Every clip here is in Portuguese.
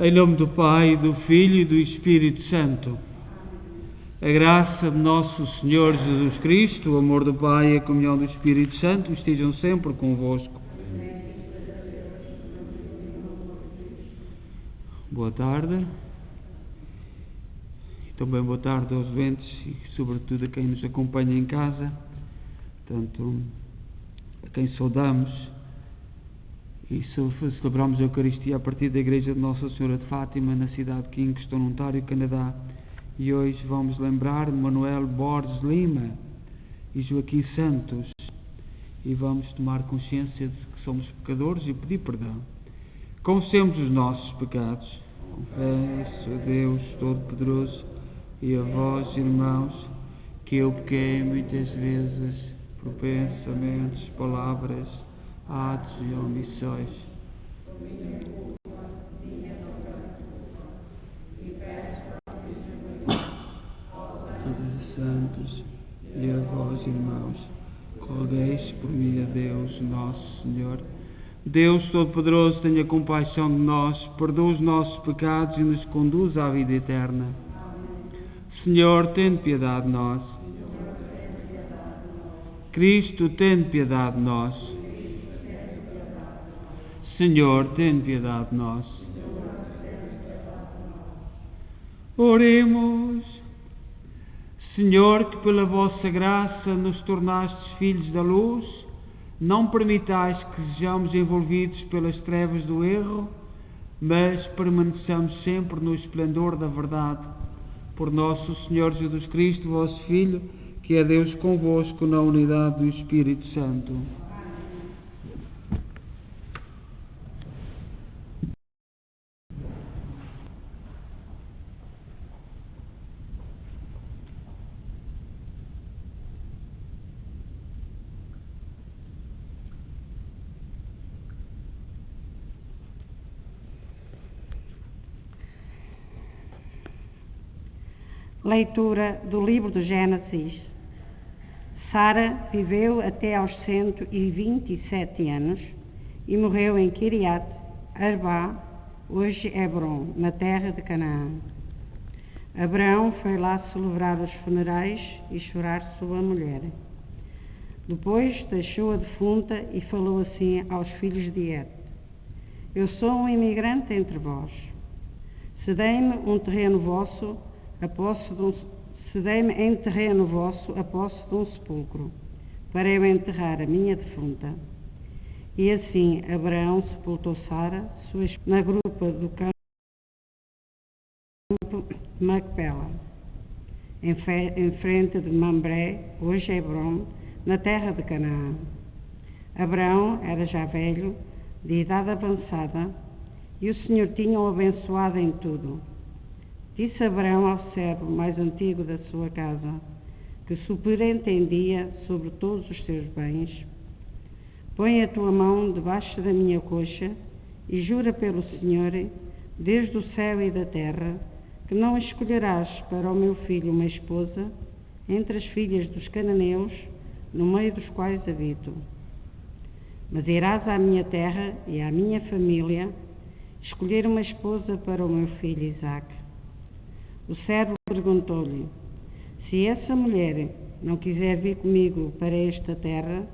Em nome do Pai, do Filho e do Espírito Santo. A graça de nosso Senhor Jesus Cristo, o amor do Pai e a comunhão do Espírito Santo estejam sempre convosco. Boa tarde. E também boa tarde aos doentes e, sobretudo, a quem nos acompanha em casa. Tanto a quem saudamos e celebramos a Eucaristia a partir da Igreja de Nossa Senhora de Fátima, na cidade de Kingston, Ontário, Canadá. E hoje vamos lembrar de Manuel Borges Lima e Joaquim Santos. E vamos tomar consciência de que somos pecadores e pedir perdão. Confessemos os nossos pecados. Confesso a Deus Todo-Poderoso e a vós, irmãos, que eu pequei muitas vezes por pensamentos, palavras, atos e omissões. Santos, e a vós, irmãos, rogueis por mim a Deus, nosso Senhor. Deus Todo-Poderoso, tenha compaixão de nós, perdoa os nossos pecados e nos conduz à vida eterna. Senhor, tende piedade de nós. Cristo, tende piedade de nós. Senhor, tende piedade de nós. Oremos. Senhor, que pela vossa graça nos tornastes filhos da luz, não permitais que sejamos envolvidos pelas trevas do erro, mas permaneçamos sempre no esplendor da verdade. Por nosso Senhor Jesus Cristo, vosso Filho, que é Deus convosco na unidade do Espírito Santo. Leitura do livro do Gênesis. Sara viveu até aos 127 anos e morreu em Kiriat Arba, hoje Hebron, na terra de Canaã. Abraão foi lá celebrar os funerais e chorar sua mulher. Depois deixou-a defunta e falou assim aos filhos de Het: Eu sou um imigrante entre vós. Cedei-me um terreno vosso, cedei-me em terreno vosso a posse de um sepulcro, para eu enterrar a minha defunta. E assim Abraão sepultou Sara, sua esposa, na grupa do campo de Macpela, em frente de Mambré, hoje Hebron, na terra de Canaã. Abraão era já velho, de idade avançada, e o Senhor tinha-o abençoado em tudo. Disse Abraão ao servo mais antigo da sua casa, que superintendia sobre todos os seus bens: Põe a tua mão debaixo da minha coxa e jura pelo Senhor, desde o céu e da terra, que não escolherás para o meu filho uma esposa entre as filhas dos cananeus, no meio dos quais habito. Mas irás à minha terra e à minha família escolher uma esposa para o meu filho Isaque. O servo perguntou-lhe: Se essa mulher não quiser vir comigo para esta terra,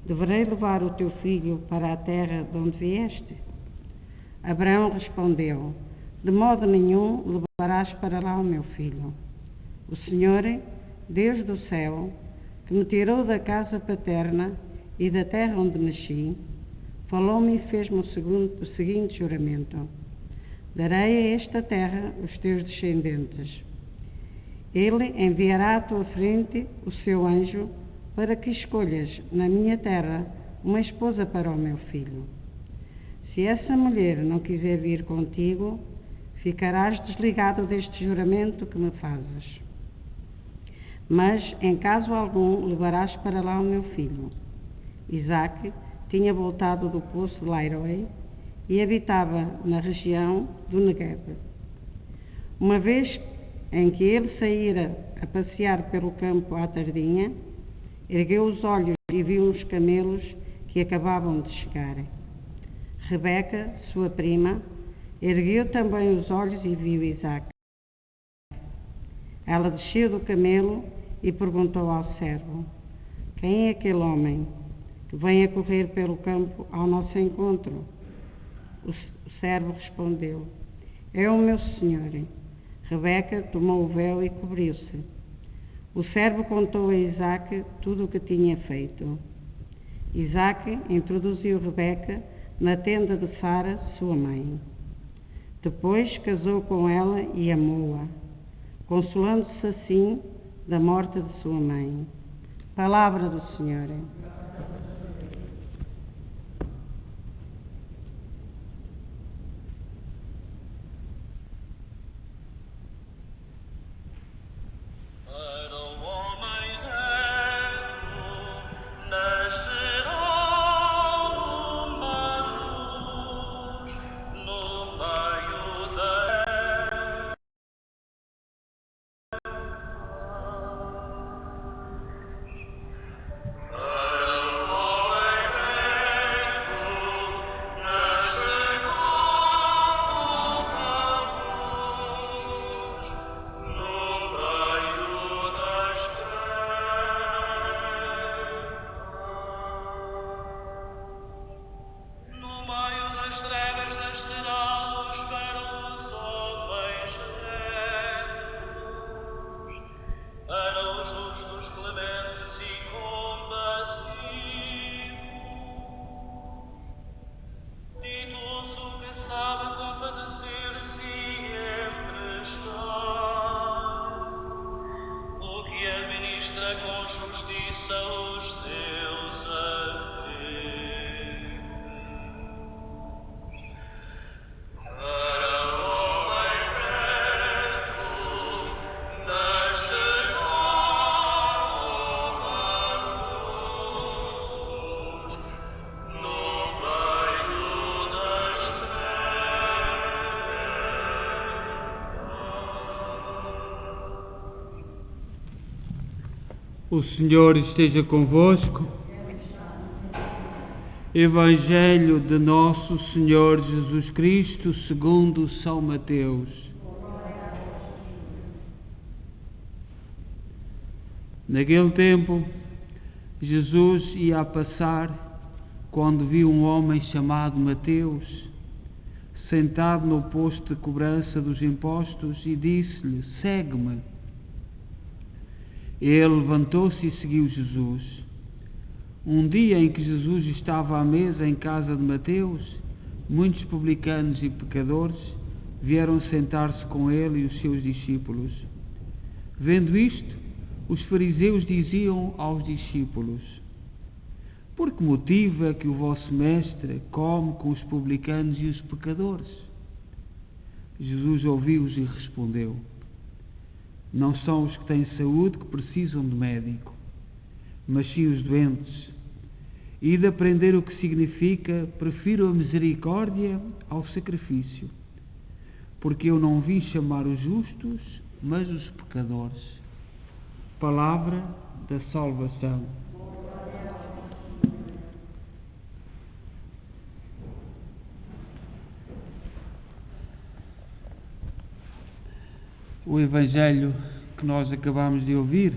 deverei levar o teu filho para a terra de onde vieste? Abraão respondeu: De modo nenhum levarás para lá o meu filho. O Senhor, Deus do céu, que me tirou da casa paterna e da terra onde nasci, falou-me e fez-me o seguinte juramento: Darei a esta terra os teus descendentes. Ele enviará à tua frente o seu anjo para que escolhas na minha terra uma esposa para o meu filho. Se essa mulher não quiser vir contigo, ficarás desligado deste juramento que me fazes. Mas, em caso algum, levarás para lá o meu filho. Isaque tinha voltado do poço de Lairoi e habitava na região do Negueb. Uma vez em que ele saíra a passear pelo campo à tardinha, ergueu os olhos e viu uns camelos que acabavam de chegar. Rebeca, sua prima, Ergueu também os olhos e viu Isaque. Ela desceu do camelo e perguntou ao servo: quem é aquele homem que vem a correr pelo campo ao nosso encontro? O servo respondeu: é o meu senhor. Rebeca tomou o véu e cobriu-se. O servo contou a Isaque tudo o que tinha feito. Isaque introduziu Rebeca na tenda de Sara, sua mãe. Depois casou com ela e amou-a, consolando-se assim da morte de sua mãe. Palavra do Senhor. O Senhor esteja convosco. Evangelho de Nosso Senhor Jesus Cristo segundo São Mateus. Naquele tempo, Jesus ia a passar quando viu um homem chamado Mateus sentado no posto de cobrança dos impostos e disse-lhe: segue-me. Ele levantou-se e seguiu Jesus. Um dia em que Jesus estava à mesa em casa de Mateus, muitos publicanos e pecadores vieram sentar-se com ele e os seus discípulos. Vendo isto, os fariseus diziam aos discípulos: por que motivo é que o vosso mestre come com os publicanos e os pecadores? Jesus ouviu-os e respondeu: não são os que têm saúde que precisam de médico, mas sim os doentes. E de aprender o que significa, prefiro a misericórdia ao sacrifício, porque eu não vim chamar os justos, mas os pecadores. Palavra da salvação. O Evangelho que nós acabamos de ouvir,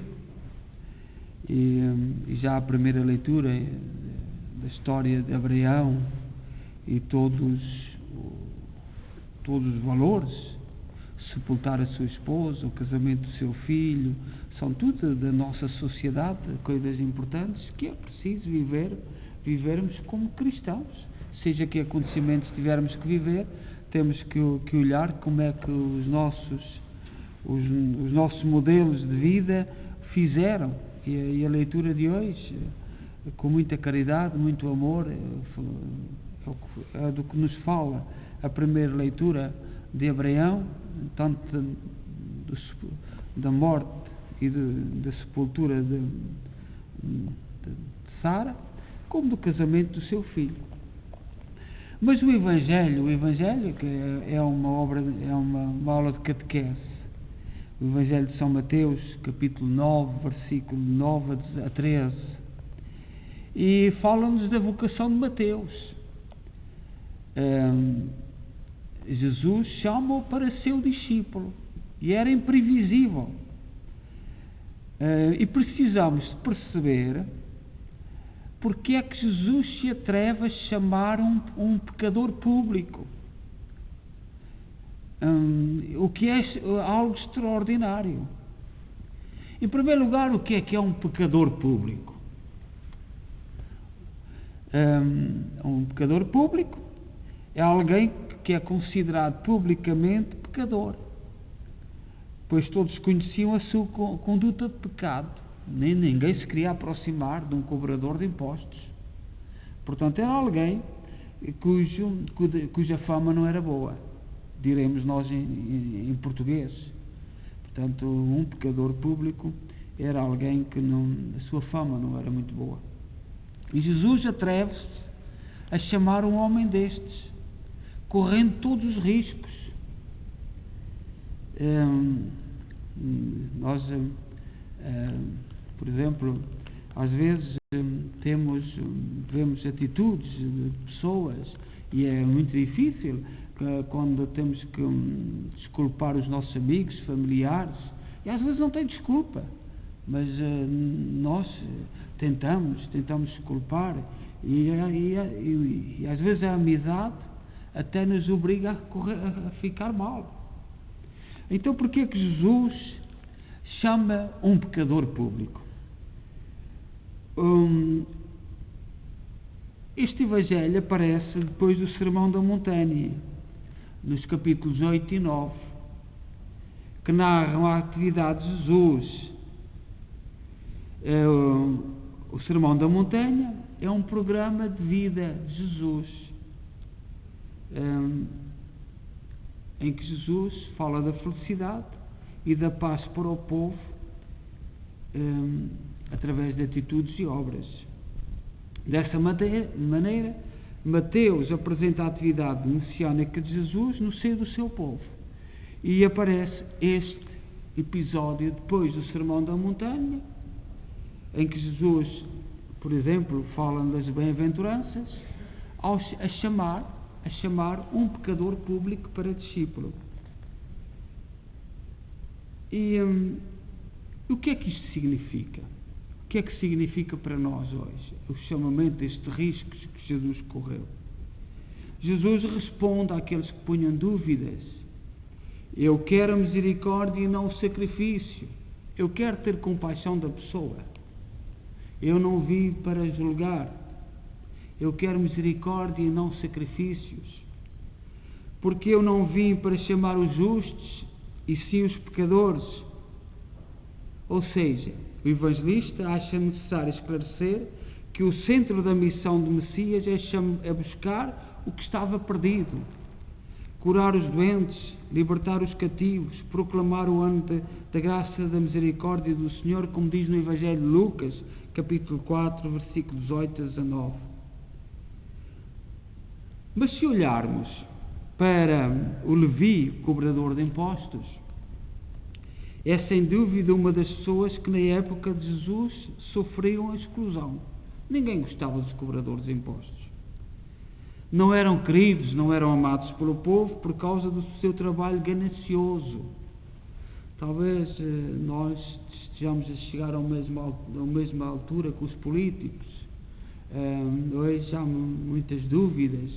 e já a primeira leitura da história de Abraão e todos os valores, sepultar a sua esposa, o casamento do seu filho, são tudo da nossa sociedade, coisas importantes que é preciso vivermos como cristãos. Seja que acontecimentos tivermos que viver, temos que olhar como é que os nossos modelos de vida fizeram. E a leitura de hoje, com muita caridade, muito amor, é do que nos fala a primeira leitura de Abraão, tanto da morte e da sepultura de Sara, como do casamento do seu filho. Mas o Evangelho que é uma aula de catequese, o Evangelho de São Mateus, capítulo 9, versículo 9 a 13, e fala-nos da vocação de Mateus. Jesus chama-o para seu discípulo e era imprevisível. E precisamos de perceber porque é que Jesus se atreve a chamar um pecador público. O que é algo extraordinário. Em primeiro lugar, o que é um pecador público? Um pecador público é alguém que é considerado publicamente pecador, pois todos conheciam a sua conduta de pecado. Nem ninguém se queria aproximar de um cobrador de impostos. Portanto, era alguém cuja fama não era boa, diremos nós em português. Portanto, um pecador público era alguém que a sua fama não era muito boa. E Jesus atreve-se a chamar um homem destes, correndo todos os riscos. Nós, por exemplo, às vezes vemos atitudes de pessoas e é muito difícil quando temos que desculpar os nossos amigos, familiares, e às vezes não tem desculpa, mas nós tentamos desculpar e às vezes a amizade até nos obriga a ficar mal. Então, porquê é que Jesus chama um pecador público? Este Evangelho aparece depois do Sermão da Montanha, nos capítulos 8 e 9, que narram a atividade de Jesus. O Sermão da Montanha é um programa de vida de Jesus, em que Jesus fala da felicidade e da paz para o povo através de atitudes e obras. Dessa maneira, Mateus apresenta a atividade messiânica de Jesus no seio do seu povo. E aparece este episódio depois do Sermão da Montanha, em que Jesus, por exemplo, fala das bem-aventuranças, a chamar um pecador público para discípulo. E o que é que isto significa? O que é que significa para nós hoje o chamamento destes riscos que Jesus correu? Jesus responde àqueles que punham dúvidas: eu quero a misericórdia e não o sacrifício. Eu quero ter compaixão da pessoa. Eu não vim para julgar. Eu quero misericórdia e não sacrifícios. Porque eu não vim para chamar os justos e sim os pecadores. Ou seja, o evangelista acha necessário esclarecer que o centro da missão do Messias é buscar o que estava perdido, curar os doentes, libertar os cativos, proclamar o ano da graça e da misericórdia do Senhor, como diz no Evangelho de Lucas, capítulo 4, versículos 18 a 19. Mas se olharmos para o Levi, cobrador de impostos, é sem dúvida uma das pessoas que na época de Jesus sofriam a exclusão. Ninguém gostava dos cobradores de impostos. Não eram queridos, não eram amados pelo povo por causa do seu trabalho ganancioso. Talvez nós estejamos a chegar à mesma altura que os políticos. Hoje há muitas dúvidas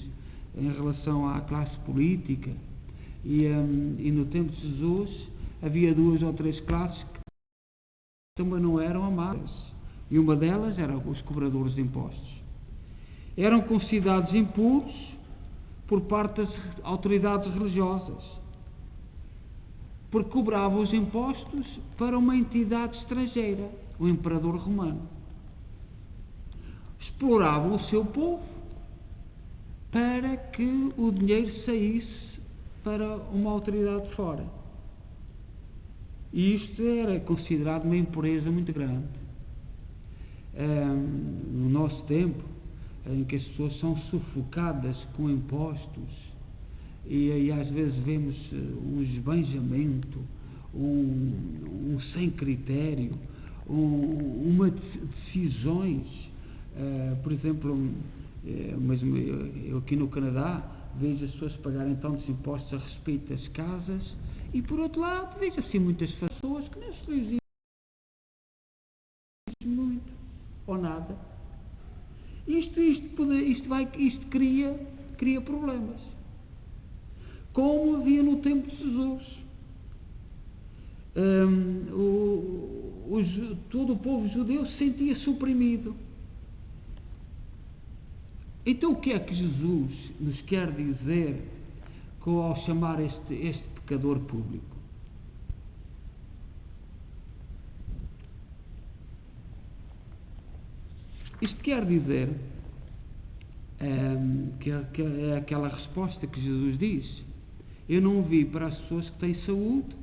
em relação à classe política e no tempo de Jesus havia 2 ou 3 classes que também não eram amadas, e uma delas eram os cobradores de impostos. Eram considerados impuros por parte das autoridades religiosas, porque cobravam os impostos para uma entidade estrangeira, o imperador romano. Exploravam o seu povo para que o dinheiro saísse para uma autoridade de fora. E isto era considerado uma impureza muito grande. No nosso tempo, em que as pessoas são sufocadas com impostos e às vezes vemos um esbanjamento, um sem critério, decisões, por exemplo, mesmo eu aqui no Canadá vejo as pessoas pagarem tantos impostos a respeito das casas, e por outro lado vejo assim muitas pessoas que não se dizem muito ou nada. Isto cria problemas, como havia no tempo de Jesus. Todo o povo judeu se sentia-se oprimido. Então o que é que Jesus nos quer dizer ao chamar este pecador público? Isto quer dizer que é aquela resposta que Jesus diz: eu não vim para as pessoas que têm saúde,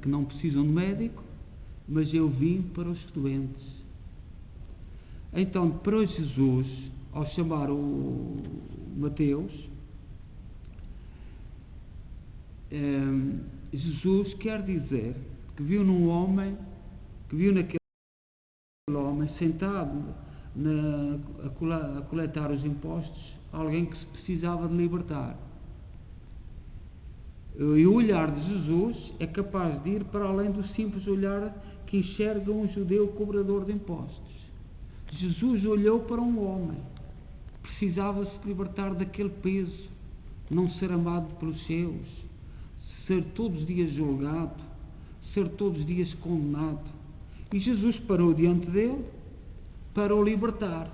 que não precisam de médico, mas eu vim para os doentes. Então, para Jesus, ao chamar o Mateus, Jesus quer dizer que viu naquele homem sentado a coletar os impostos, alguém que se precisava de libertar. E o olhar de Jesus é capaz de ir para além do simples olhar que enxerga um judeu cobrador de impostos. Jesus olhou para um homem que precisava se libertar daquele peso, não ser amado pelos seus, ser todos os dias julgado, ser todos os dias condenado. E Jesus parou diante dele para o libertar.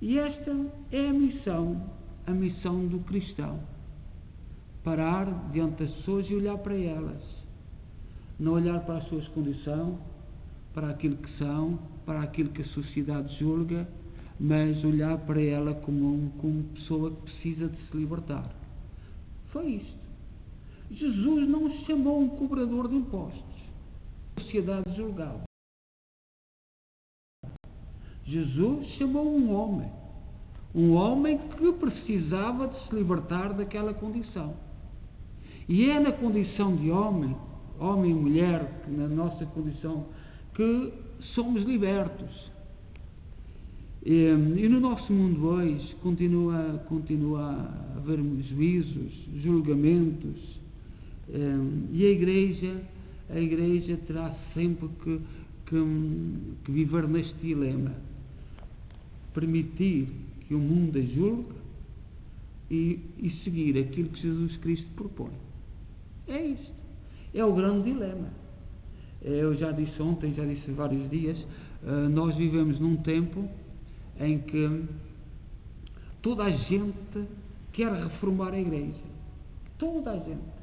E esta é a missão do cristão: parar diante das pessoas e olhar para elas, não olhar para as suas condições, para aquilo que são, para aquilo que a sociedade julga, mas olhar para ela como pessoa que precisa de se libertar. Foi isto. Jesus não se chamou um cobrador de impostos, a sociedade julgava. Jesus chamou um homem que precisava de se libertar daquela condição. E é na condição de homem e mulher, na nossa condição, que somos libertos. E no nosso mundo hoje continua a haver juízos, julgamentos, e a Igreja terá sempre que viver neste dilema: permitir que o mundo a julgue e seguir aquilo que Jesus Cristo propõe. É isto. É o grande dilema. Eu já disse ontem, já disse vários dias, nós vivemos num tempo em que toda a gente quer reformar a Igreja. Toda a gente.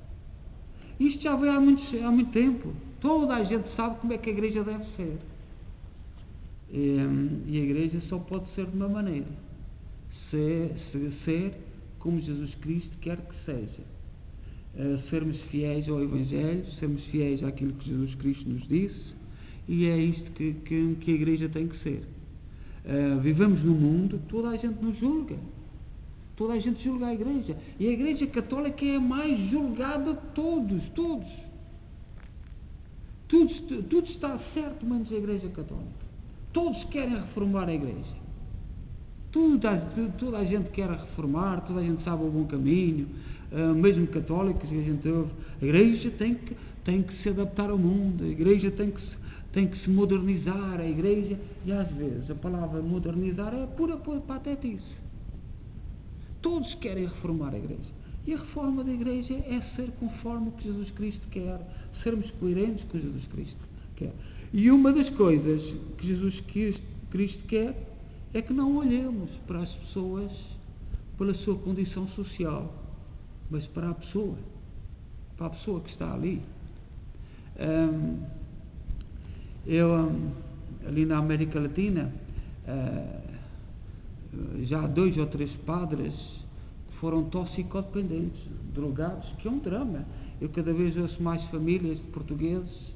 Isto já veio há muito tempo. Toda a gente sabe como é que a Igreja deve ser. E a Igreja só pode ser de uma maneira: ser como Jesus Cristo quer que seja. Sermos fiéis ao Evangelho, sermos fiéis àquilo que Jesus Cristo nos disse, e é isto que a Igreja tem que ser. Vivemos num mundo, toda a gente nos julga, toda a gente julga a Igreja, e a Igreja Católica é a mais julgada de todos. Tudo está certo menos a Igreja Católica. Todos querem reformar a Igreja. Toda a gente quer reformar, toda a gente sabe o bom caminho, mesmo católicos, a gente ouve: a Igreja tem que se adaptar ao mundo, a Igreja tem que se modernizar, a Igreja, e às vezes a palavra modernizar é pura patetice. Todos querem reformar a Igreja, e a reforma da Igreja é ser conforme o que Jesus Cristo quer, sermos coerentes com o que Jesus Cristo quer. E uma das coisas que Jesus Cristo quer é que não olhemos para as pessoas pela sua condição social, mas para a pessoa que está ali. Ali na América Latina, já há 2 ou 3 padres que foram toxicodependentes, drogados, que é um drama. Eu cada vez ouço mais famílias de portugueses,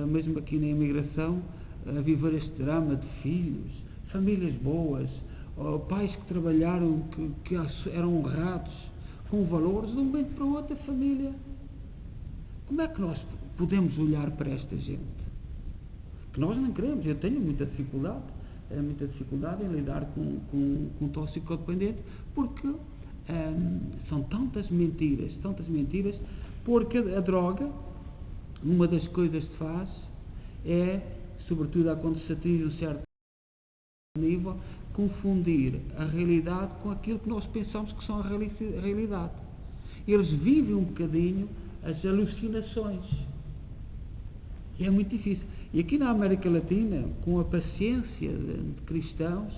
mesmo aqui na imigração, a viver este drama de filhos, famílias boas, pais que trabalharam, que eram honrados, com valores, de um momento para o outro a família. Como é que nós podemos olhar para esta gente? Que nós não queremos. Eu tenho muita dificuldade muita dificuldade em lidar com toxicodependente, porque são tantas mentiras, porque a droga, uma das coisas que faz é, sobretudo quando se atinge um certo nível, confundir a realidade com aquilo que nós pensamos que são a realidade. Eles vivem um bocadinho as alucinações. E é muito difícil. E aqui na América Latina, com a paciência de cristãos,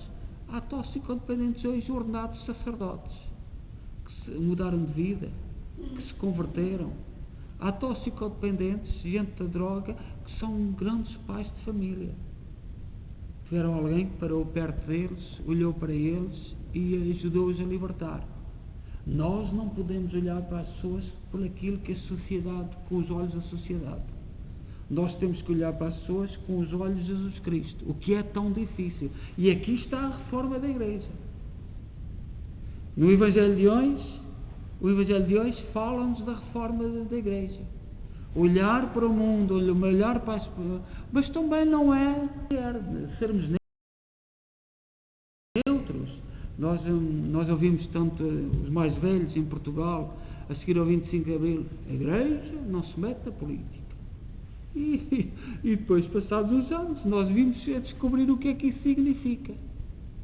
há toxicodependentes hoje ordenados sacerdotes, que se mudaram de vida, que se converteram. Há toxicodependentes, gente da droga, que são grandes pais de família. Tiveram alguém que parou perto deles, olhou para eles e ajudou-os a libertar. Nós não podemos olhar para as pessoas por aquilo que a sociedade, com os olhos da sociedade. Nós temos que olhar para as pessoas com os olhos de Jesus Cristo, o que é tão difícil. E aqui está a reforma da Igreja. No Evangelho de hoje fala-nos da reforma da Igreja. Olhar para o mundo, olhar para as pessoas, mas também não é sermos neutros. Nós ouvimos tanto os mais velhos em Portugal, a seguir ao 25 de Abril, a Igreja não se mete na política. E depois, passados uns anos, nós vimos a descobrir o que é que isso significa.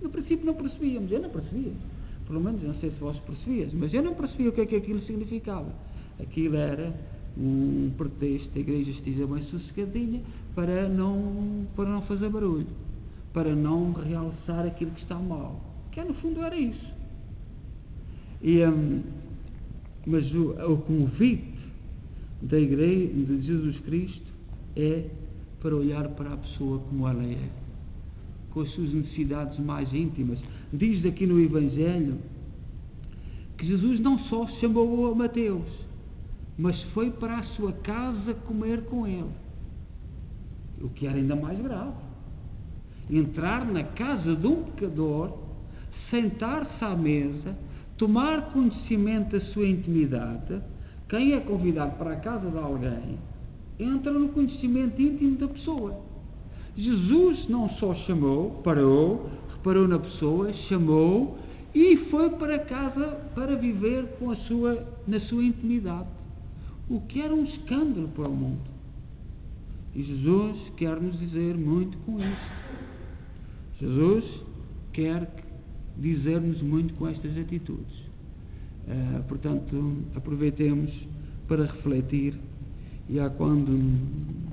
No princípio não percebíamos, eu não percebia. Pelo menos, não sei se vós percebias, mas eu não percebia o que é que aquilo significava. Aquilo era um pretexto, a Igreja esteja bem sossegadinha para não fazer barulho, para não realçar aquilo que está mal, que no fundo era isso. Mas o convite da Igreja de Jesus Cristo é para olhar para a pessoa como ela é, com as suas necessidades mais íntimas. Diz aqui no Evangelho que Jesus não só chamou a Mateus, mas foi para a sua casa comer com ele, o que era ainda mais grave. Entrar na casa de um pecador, sentar-se à mesa, tomar conhecimento da sua intimidade. Quem é convidado para a casa de alguém entra no conhecimento íntimo da pessoa. Jesus não só chamou, reparou na pessoa, chamou e foi para casa para viver na sua intimidade, o que era um escândalo para o mundo. E Jesus quer nos dizer muito com isso. Jesus quer dizer-nos muito com estas atitudes. Portanto, aproveitemos para refletir. E há quando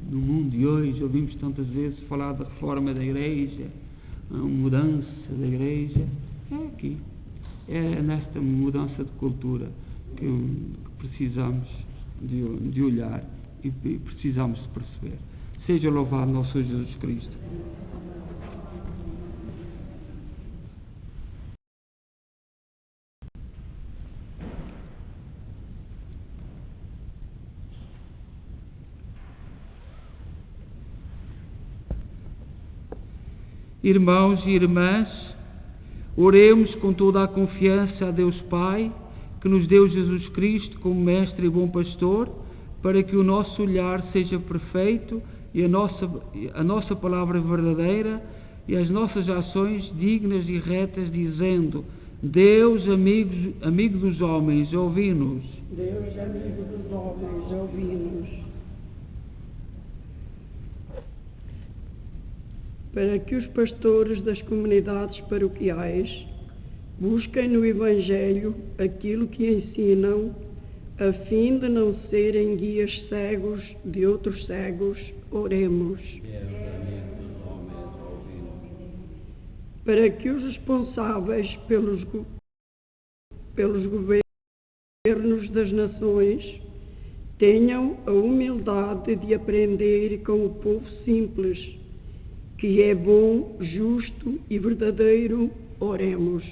no mundo de hoje ouvimos tantas vezes falar da reforma da Igreja, a mudança da Igreja, é aqui, é nesta mudança de cultura que precisamos de olhar e precisamos de perceber. Seja louvado nosso Senhor Jesus Cristo. Irmãos e irmãs, oremos com toda a confiança a Deus Pai, que nos deu Jesus Cristo como Mestre e bom Pastor, para que o nosso olhar seja perfeito e a nossa palavra verdadeira e as nossas ações dignas e retas, dizendo: Deus, amigo dos homens, ouvi-nos. Deus, amigo dos homens, ouvi-nos. Para que os pastores das comunidades paroquiais busquem no Evangelho aquilo que ensinam, a fim de não serem guias cegos de outros cegos, oremos. Para que os responsáveis pelos governos das nações tenham a humildade de aprender com o povo simples, que é bom, justo e verdadeiro, oremos.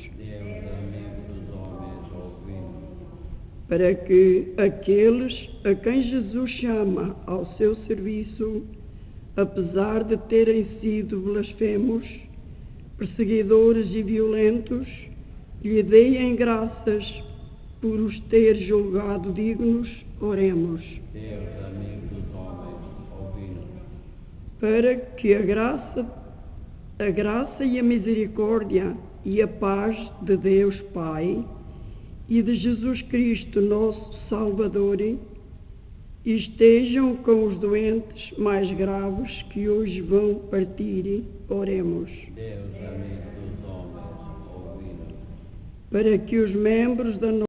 Para que aqueles a quem Jesus chama ao seu serviço, apesar de terem sido blasfemos, perseguidores e violentos, lhe deem graças por os ter julgado dignos, oremos. Para que a graça A graça e a misericórdia e a paz de Deus Pai e de Jesus Cristo, nosso Salvador, estejam com os doentes mais graves que hoje vão partir. Oremos. Deus, amigo dos homens, ouvi-nos. Para que os membros da nossa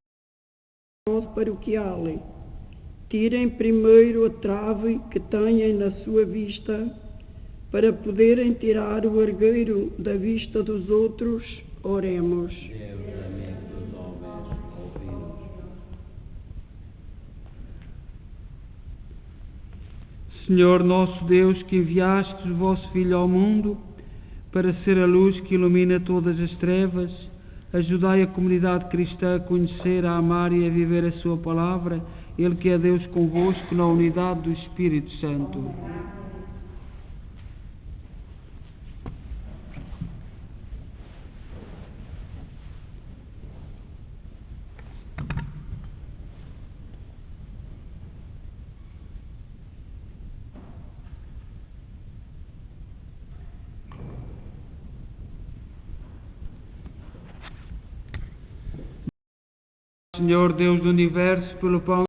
paroquial tirem primeiro a trave que têm na sua vista, para poderem tirar o argueiro da vista dos outros. Oremos. Deus, amigo dos homens, ouvi-nos. Senhor nosso Deus, que enviastes o vosso Filho ao mundo para ser a luz que ilumina todas as trevas, ajudai a comunidade cristã a conhecer, a amar e a viver a sua palavra, Ele que é Deus convosco na unidade do Espírito Santo. Senhor Deus do Universo, pelo pão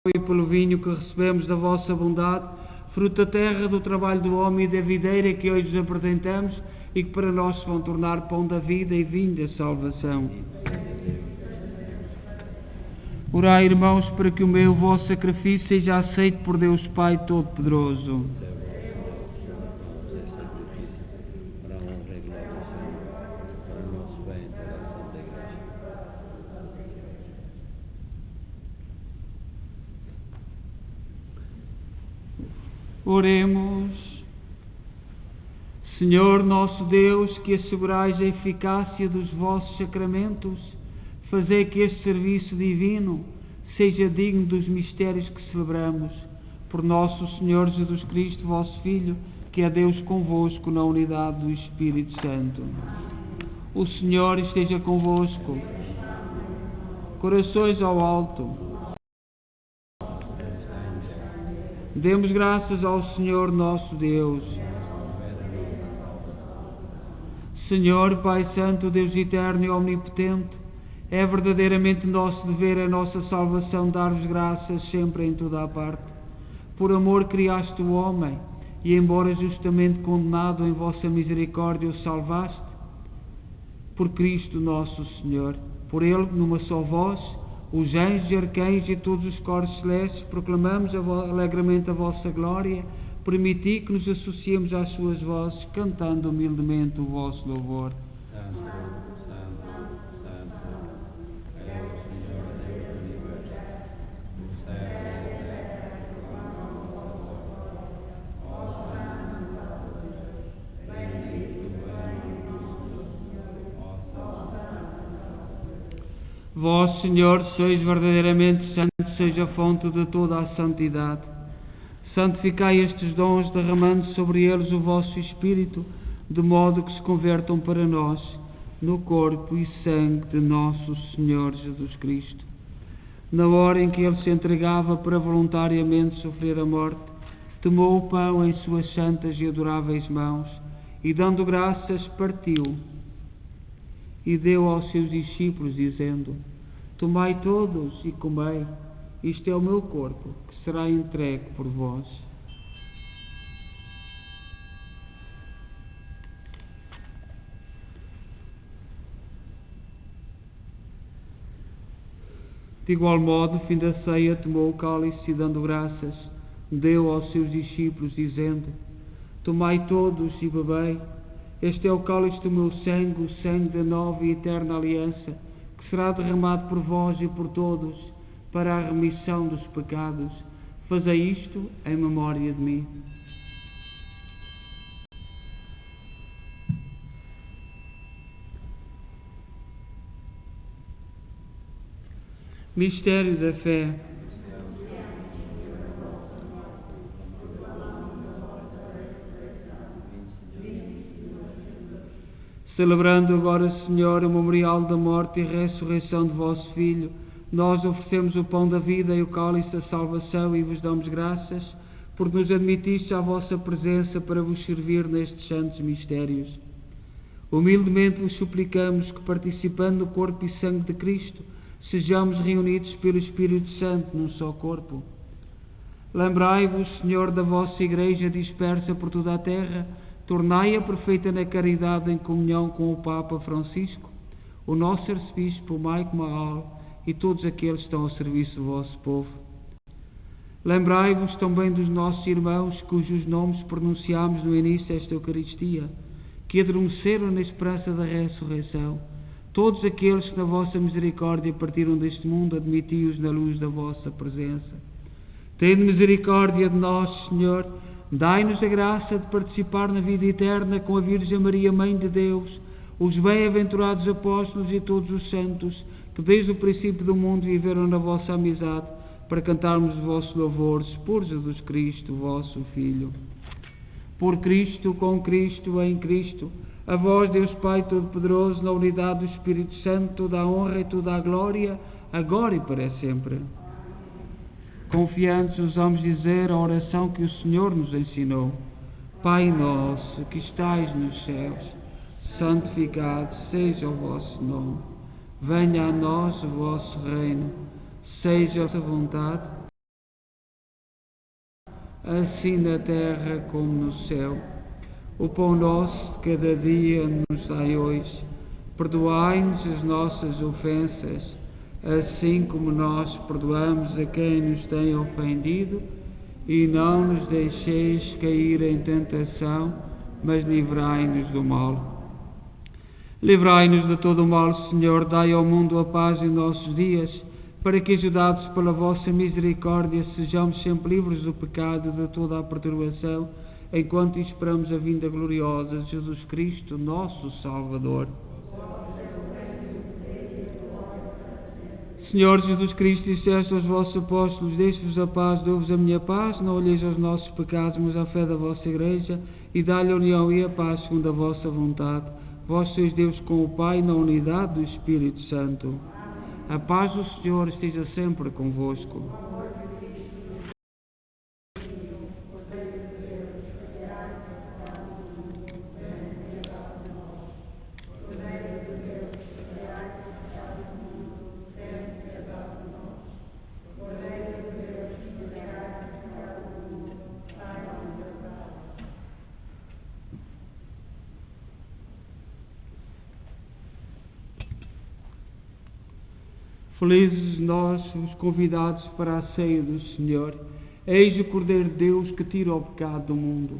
e pelo vinho que recebemos da vossa bondade, fruto da terra, do trabalho do homem e da videira que hoje nos apresentamos e que para nós se vão tornar pão da vida e vinho da salvação. Orai, irmãos, para que o meu vosso sacrifício seja aceito por Deus Pai Todo-Poderoso. Para a honra e glória do Senhor, para o nosso bem e toda a Santa Igreja. Oremos. Senhor nosso Deus, que assegurais a eficácia dos vossos sacramentos, fazei que este serviço divino seja digno dos mistérios que celebramos. Por nosso Senhor Jesus Cristo, vosso Filho, que é Deus convosco na unidade do Espírito Santo. O Senhor esteja convosco. Corações ao alto. Demos graças ao Senhor nosso Deus. Senhor, Pai Santo, Deus eterno e omnipotente, é verdadeiramente nosso dever, a nossa salvação, dar-vos graças sempre em toda a parte. Por amor criaste o homem, e embora justamente condenado, em vossa misericórdia o salvaste. Por Cristo nosso Senhor, por Ele, numa só voz, os anjos e arcanjos e todos os coros celestes, proclamamos alegremente a vossa glória. Permiti que nos associemos às suas vozes, cantando humildemente o vosso louvor. Santo, Santo, Santo, é o Senhor Deus do Universo. O céu e a terra proclamam a vossa glória. Ó Santo, bendito vem o Senhor, ó Santo. Vós, Senhor, sois verdadeiramente santo, seja a fonte de toda a santidade. Santificai estes dons, derramando sobre eles o vosso Espírito, de modo que se convertam para nós no corpo e sangue de nosso Senhor Jesus Cristo. Na hora em que Ele se entregava para voluntariamente sofrer a morte, tomou o pão em suas santas e adoráveis mãos e, dando graças, partiu e deu aos seus discípulos, dizendo: Tomai todos e comei, isto é o meu corpo, que será entregue por vós. De igual modo, fim da ceia, tomou o cálice e, dando graças, deu aos seus discípulos, dizendo: Tomai todos e bebei, este é o cálice do meu sangue, o sangue da nova e eterna aliança, que será derramado por vós e por todos, para a remissão dos pecados. Fazei isto em memória de mim. Mistério da fé. Celebrando agora, Senhor, o memorial da morte e ressurreição de vosso Filho, nós oferecemos o pão da vida e o cálice da salvação e vos damos graças porque nos admitiste à vossa presença para vos servir nestes santos mistérios. Humildemente vos suplicamos que, participando do corpo e sangue de Cristo, sejamos reunidos pelo Espírito Santo num só corpo. Lembrai-vos, Senhor, da vossa Igreja dispersa por toda a terra, tornai-a perfeita na caridade em comunhão com o Papa Francisco, o nosso arcebispo Mike Mahal e todos aqueles que estão ao serviço do vosso povo. Lembrai-vos também dos nossos irmãos cujos nomes pronunciámos no início desta Eucaristia, que adormeceram na esperança da ressurreição. Todos aqueles que na vossa misericórdia partiram deste mundo, admiti-os na luz da vossa presença. Tende misericórdia de nós, Senhor, dai-nos a graça de participar na vida eterna com a Virgem Maria, Mãe de Deus, os bem-aventurados apóstolos e todos os santos, que desde o princípio do mundo viveram na vossa amizade, para cantarmos os vossos louvores por Jesus Cristo, vosso Filho. Por Cristo, com Cristo, em Cristo, a vós, Deus Pai Todo-Poderoso, na unidade do Espírito Santo, toda a honra e toda a glória, agora e para sempre. Confiantes, ousamos dizer a oração que o Senhor nos ensinou. Pai nosso, que estais nos céus, santificado seja o vosso nome. Venha a nós o vosso reino. Seja a vossa vontade, assim na terra como no céu. O pão nosso de cada dia nos dai hoje. Perdoai-nos as nossas ofensas, assim como nós perdoamos a quem nos tem ofendido, e não nos deixeis cair em tentação, mas livrai-nos do mal. Livrai-nos de todo o mal, Senhor, dai ao mundo a paz em nossos dias, para que, ajudados pela vossa misericórdia, sejamos sempre livres do pecado e de toda a perturbação, enquanto esperamos a vinda gloriosa de Jesus Cristo, nosso Salvador. Senhor Jesus Cristo, disseste aos vossos apóstolos: deixe-vos a paz, dou-vos a minha paz, não olheis aos nossos pecados, mas à fé da vossa Igreja, e dá-lhe a união e a paz segundo a vossa vontade. Vós sois Deus com o Pai, na unidade do Espírito Santo. A paz do Senhor esteja sempre convosco. Felizes nós, os convidados para a ceia do Senhor. Eis o Cordeiro de Deus que tira o pecado do mundo.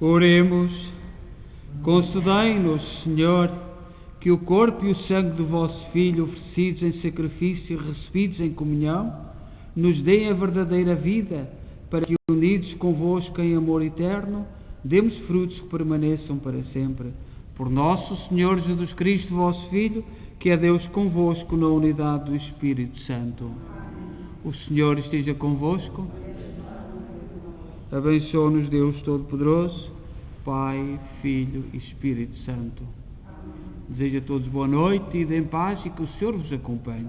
Oremos. Concedei-nos, Senhor, que o corpo e o sangue do vosso Filho, oferecidos em sacrifício e recebidos em comunhão, nos deem a verdadeira vida, para que, unidos convosco em amor eterno, demos frutos que permaneçam para sempre. Por nosso Senhor Jesus Cristo, vosso Filho, que é Deus convosco na unidade do Espírito Santo. O Senhor esteja convosco. Abençoe-nos Deus Todo-Poderoso, Pai, Filho e Espírito Santo. Desejo a todos boa noite, ide em paz e que o Senhor vos acompanhe.